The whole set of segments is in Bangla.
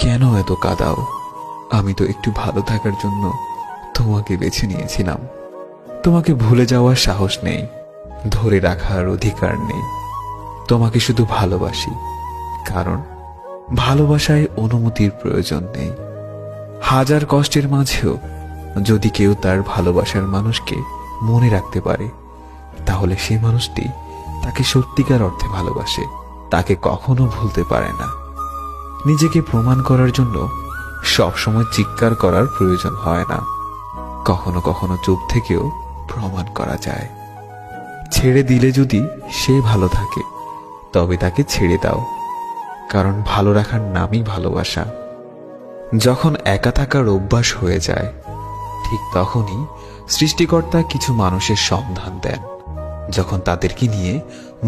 কেন এত কাঁদাও? আমি তো একটু ভালো থাকার জন্য তোমাকে বেছে নিয়েছিলাম। তোমাকে ভুলে যাওয়ার সাহস নেই, ধরে রাখার অধিকার নেই। তোমাকে শুধু ভালোবাসি, কারণ ভালোবাসায় অনুমতির প্রয়োজন নেই। হাজার কষ্টের মাঝেও যদি কেউ তার ভালোবাসার মানুষকে মনে রাখতে পারে, তাহলে সে মানুষটি তাকে সত্যিকার অর্থে ভালোবাসে, তাকে কখনো ভুলতে পারে না। নিজেকে প্রমাণ করার জন্য সবসময় চিৎকার করার প্রয়োজন হয় না, কখনো কখনো চুপ থেকেও প্রমাণ করা যায়। ছেড়ে দিলে যদি সে ভালো থাকে, তবে তাকে ছেড়ে দাও, কারণ ভালো রাখার নামই ভালোবাসা। যখন একা থাকার অভ্যাস হয়ে যায়, ঠিক তখনই সৃষ্টিকর্তা কিছু মানুষের সন্ধান দেন। যখন তাদেরকে নিয়ে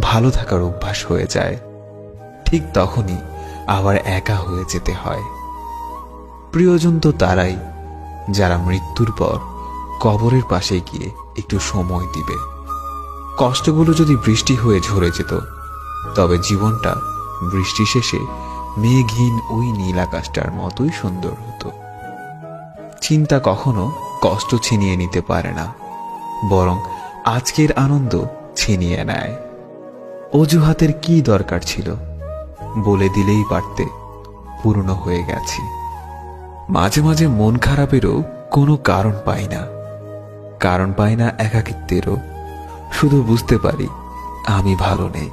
ভালো থাকার অভ্যাস হয়ে যায়, ঠিক তখনই আবার একা হয়ে যেতে হয়। প্রিয়জন তো তারাই যারা মৃত্যুর পর কবরের পাশে গিয়ে একটু সময় দিবে। কষ্টগুলো যদি বৃষ্টি হয়ে ঝরে যেত, তবে জীবনটা বৃষ্টি শেষে মেঘহীন ওই নীল আকাশটার মতোই সুন্দর হতো। চিন্তা কখনো কষ্ট ছিনিয়ে নিতে পারে না, বরং আজকের আনন্দ ছিনিয়ে নেয়। অজুহাতের কি দরকার ছিল? বলে দিলেই পারতে, পূর্ণ হয়ে গেছি। মাঝে মাঝে মন খারাপেরও কোনো কারণ পাই না, কারণ পাই না একাকিত্বেরও। শুধু বুঝতে পারি আমি ভালো নেই।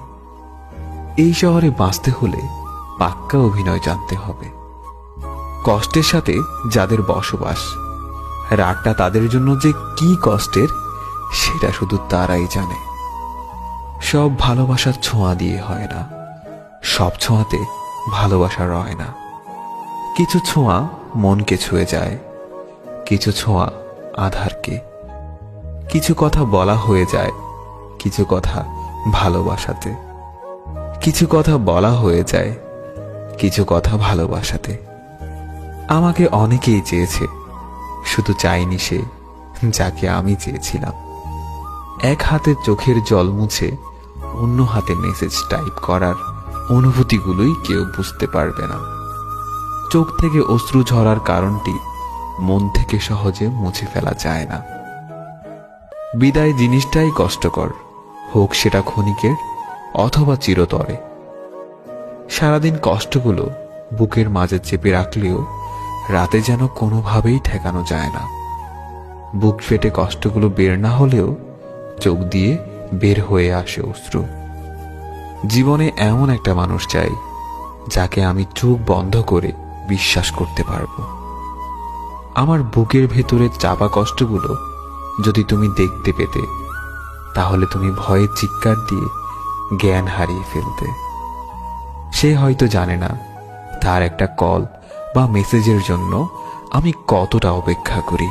এই শহরে বাঁচতে হলে পাক্কা অভিনয় জানতে হবে। কষ্টের সাথে যাদের বসবাস, রাতটা তাদের জন্য যে কি কষ্টের, সেটা শুধু তারাই জানে। সব ভালোবাসার ছোঁয়া দিয়ে হয় না, সব ছোঁয়াতে ভালোবাসা রয় না। কিছু ছোঁয়া মনকে ছুঁয়ে যায়, কিছু ছোঁয়া আধারকে। কিছু কথা বলা হয়ে যায়, কিছু কথা ভালোবাসাতে। কিছু কথা বলা হয়ে যায়, কিছু কথা ভালোবাসাতে। আমাকে অনেকেই চেয়েছে, শুধু চাইনি সে যাকে আমি চেয়েছিলাম। এক হাতে চোখের জল মুছে অন্য হাতে মেসেজ টাইপ করার অনুভূতিগুলোই কেউ বুঝতে পারবে না। চোখ থেকে অশ্রু ঝরার কারণটি মন থেকে সহজে মুছে ফেলা যায় না। বিদায় জিনিসটাই কষ্টকর, হোক সেটা ক্ষণিকের অথবা চিরতরে। সারাদিন কষ্টগুলো বুকের মাঝে চেপে রাখলেও রাতে যেন কোনোভাবেই ঠেকানো যায় না। বুক ফেটে কষ্টগুলো বের না হলেও চোখ দিয়ে বের হয়ে আসে অশ্রু। জীবনে এমন একটা মানুষ চাই, যাকে আমি চোখ বন্ধ করে বিশ্বাস করতে পারবো। আমার বুকের ভেতরে চাপা কষ্টগুলো যদি তুমি দেখতে পেতে, তাহলে তুমি ভয়ে চিৎকার দিয়ে জ্ঞান হারিয়ে ফেলতে। সে হয়তো জানে না তার একটা কল বা মেসেজের জন্য আমি কতটা অপেক্ষা করি।